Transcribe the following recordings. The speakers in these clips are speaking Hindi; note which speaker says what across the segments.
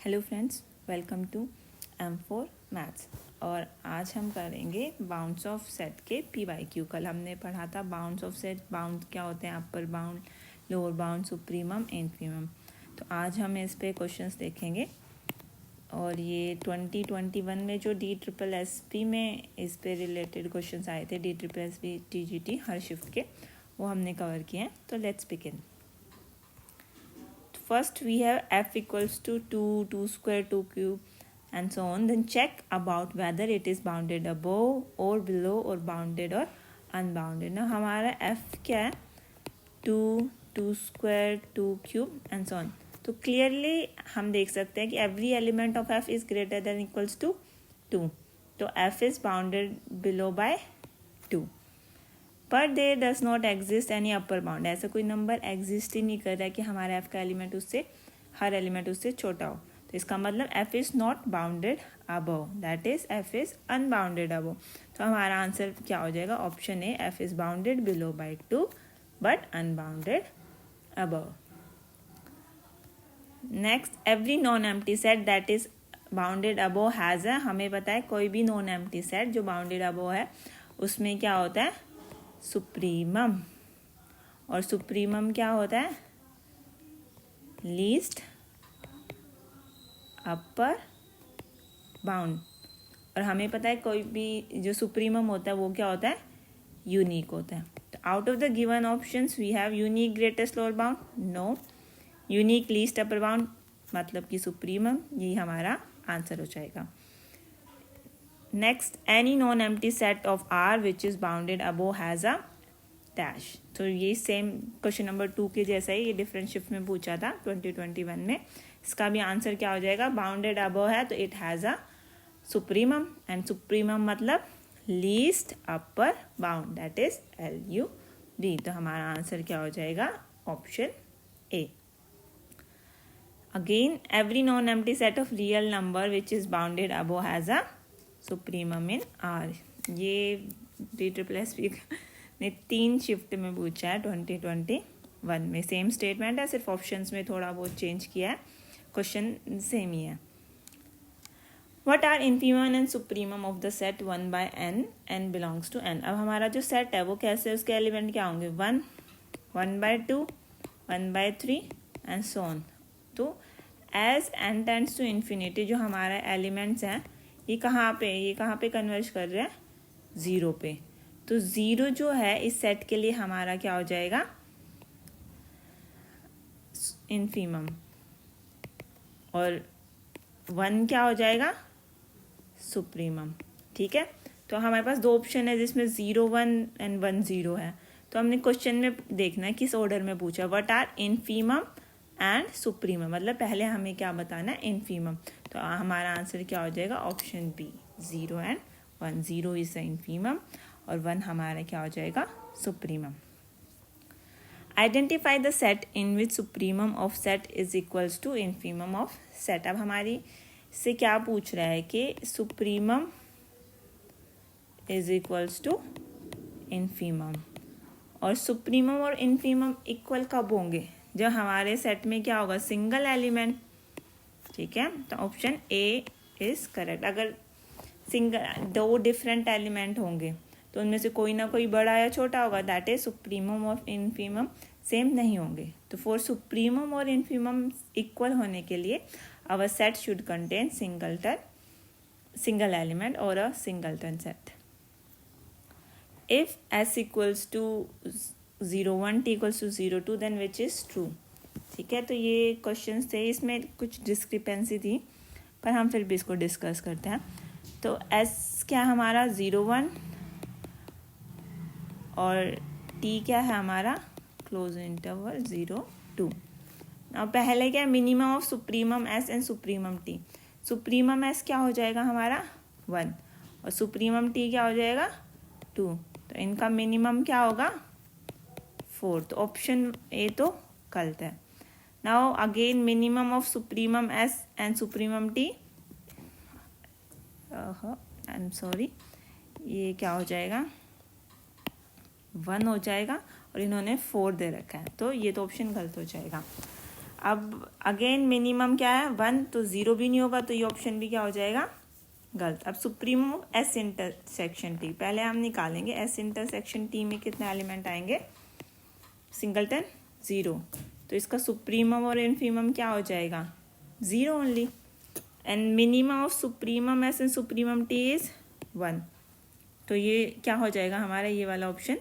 Speaker 1: Hello friends, welcome to M4 maths. और आज हम करेंगे बाउंड्स ऑफ सेट के PYQ। कल हमने पढ़ा था बाउंड्स ऑफ सेट। बाउंड क्या होते हैं? Upper bound, lower bound, supremum, infimum. तो आज हम इस पे क्वेश्चंस देखेंगे। और ये 2021 में जो DSSP में इस पे रिलेटेड क्वेश्चंस आए थे, DSSP TGT हर शिफ्ट के, वो हमने कवर किए हैं। तो let's begin. First we have f equals to 2, 2 square, 2 cube and so on. Then check about whether it is bounded above or below or bounded or unbounded. Now हमारा f क्या है? 2, 2 square, 2 cube and so on. तो clearly हम देख सकते हैं कि every element of f is greater than equals to 2. तो f is bounded below by 2. पर there does not exist any upper bound. ऐसा कोई नंबर एग्जिस्ट ही नहीं कर रहा है कि हमारा एफ का एलिमेंट उससे, हर एलिमेंट उससे छोटा हो। तो इसका मतलब F is not bounded above, that is F is unbounded above. तो हमारा आंसर क्या हो जाएगा? Option A, F is bounded below by 2 but unbounded above. Next, every non empty set that is bounded above has अ, हमें पता है कोई भी नॉन एम्प्टी सेट जो बाउंडेड अबव है उसमें क्या होता है? सुप्रीमम। और सुप्रीमम क्या होता है? Least upper bound. और हमें पता है कोई भी जो सुप्रीमम होता है वो क्या होता है? यूनिक होता है। तो out of the given options we have unique greatest lower bound, no. Unique least upper bound मतलब कि सुप्रीमम, यही हमारा आंसर हो जाएगा। Next, any non empty set of R which is bounded above has a dash. तो ये सेम क्वेश्चन नंबर 2 के जैसा ही, ये डिफरेंट शिफ्ट में पूछा था 2021 में। इसका भी आंसर क्या हो जाएगा? बाउंडेड अबव है तो it has a supremum, and supremum मतलब least upper bound, that is LUB। तो हमारा आंसर क्या हो जाएगा? Option A. Again, every non empty set of real number which is bounded above has a supremum in R। ये DSSP ने 3 शिफ्ट में पूछा है 2021 में। सेम स्टेटमेंट है, सिर्फ ऑप्शंस में थोड़ा बहुत चेंज किया है, क्वेश्चन सेम ही है। What are infimum and supremum of the set 1 by n n belongs to n। अब हमारा जो सेट है वो कैसे, उसके एलिमेंट क्या होंगे? 1, 1 by 2, 1 by 3 and so on. तो as n tends to infinity जो हमारा एलिमेंट्स हैं ये कहाँ पे कन्वर्ज कर रहे हैं? 0 पे। तो 0 जो है इस सेट के लिए हमारा क्या हो जाएगा? इन्फीमम। और 1 क्या हो जाएगा? सुप्रीमम। ठीक है, तो हमारे पास 2 ऑप्शन है जिसमें 0 1 एंड 1 0 है। तो हमने क्वेश्चन में देखना है किस ऑर्डर में पूछा। What are infimum and supremum, मतलब पहले हमें क्या बताना है? इन्फीमम। तो हमारा आंसर क्या हो जाएगा? Option B, 0 and 1। 0 is the infimum और 1 हमारा क्या हो जाएगा? Supremum. Identify the set in which supremum of set is equals to infimum of set. अब हमारी से क्या पूछ रहा है कि supremum is equals to infimum. और सुप्रीमम और इन्फीमम इक्वल कब होंगे? जब हमारे सेट में क्या होगा? Single element. ठीक है, तो ऑप्शन ए इज करेक्ट। अगर सिंगल 2 डिफरेंट एलिमेंट होंगे तो उनमें से कोई ना कोई बड़ा या छोटा होगा, दैट इज सुप्रीमम और इन्फीमम सेम नहीं होंगे। तो फॉर सुप्रीमम और इन्फीमम इक्वल होने के लिए our set should contain single element और a singleton set. If S equals to 0 1, T equals to 0 2, then which is true. ठीक है, तो ये क्वेश्चन थे, इसमें कुछ डिस्क्रिपेंसी थी पर हम फिर भी इसको डिस्कस करते हैं। तो S क्या हमारा? 0 1 और T क्या है हमारा? Close interval 0 2। अब पहले क्या? Minimum of supremum S and supremum T। Supremum S क्या हो जाएगा हमारा? 1 और सुप्रीमम T क्या हो जाएगा? 2। तो इनका मिनिमम क्या होगा? 4। तो ऑप्शन ए तो गलत है। Now again, minimum of supremum S and supremum T, I am sorry, ये क्या हो जाएगा? 1 हो जाएगा और इन्होंने 4 दे रखा है, तो ये तो ऑप्शन गलत हो जाएगा। अब अगेन मिनिमम क्या है 1, तो 0 भी नहीं होगा, तो ये ऑप्शन भी क्या हो जाएगा गलत। अब सुप्रीमम एस इंटरसेक्शन टी, पहले हम निकालेंगे एस इंटरसेक्शन टी में कितने एलिमेंट आएंगे, सिंगलटन 0, तो इसका सुप्रीमम और इन्फीमम क्या हो जाएगा 0 only, and minimum of supremum S and supremum T is 1, तो ये क्या हो जाएगा हमारा ये वाला ऑप्शन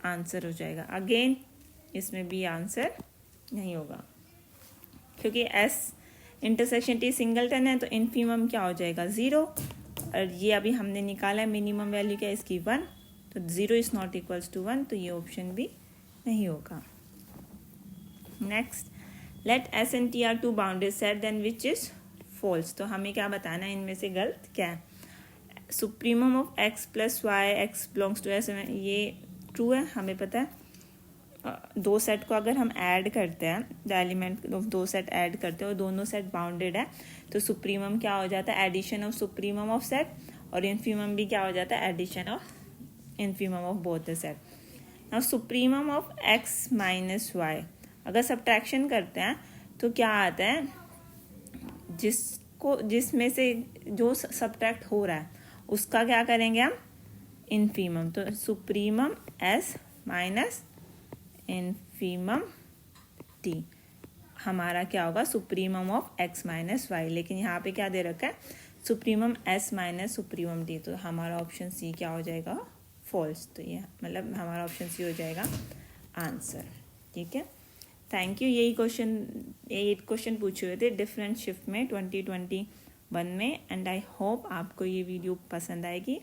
Speaker 1: आंसर हो जाएगा। अगेन इसमें भी आंसर नहीं होगा, क्योंकि एस इंटरसेक्शन टी सिंगलटन है, तो इन्फीमम क्या हो जाएगा 0, और ये अभी हमने निकाला है मिनिमम वैल्यू क्या इसकी 1, तो 0 इज नॉट इक्वल्स टू 1, तो ये ऑप्शन भी नहीं होगा। Next, let S and T are two bounded set then which is false, तो हमें क्या बताना है इनमें से गलत क्या है। Supremum of x plus y x belongs to S, ये ट्रू है, हमें पता है। दो सेट को अगर हम ऐड करते हैं, द एलिमेंट ऑफ दो सेट ऐड करते हैं और दोनों सेट बाउंडेड है, तो सुप्रीमम क्या हो जाता है addition of supremum of set, और इन्फीमम भी क्या हो जाता है addition of infimum of both the set. Now supremum of x minus y, अगर सब्ट्रैक्शन करते हैं तो क्या आता है, जिसमें से जो सब्ट्रैक्ट हो रहा है उसका क्या करेंगे हम इन्फीमम, तो supremum S minus infimum T हमारा क्या होगा supremum of x minus y, लेकिन यहाँ पे क्या दे रखा है supremum S minus supremum T, तो हमारा ऑप्शन सी क्या हो जाएगा फॉल्स, तो ये मतलब हमारा ऑप्शन सी हो जाएगा आंसर। ठीक है, थैंक यू। यही 8 क्वेश्चन पूछे हुए थे डिफरेंट शिफ्ट में 2021 में, एंड आई होप आपको ये वीडियो पसंद आएगी।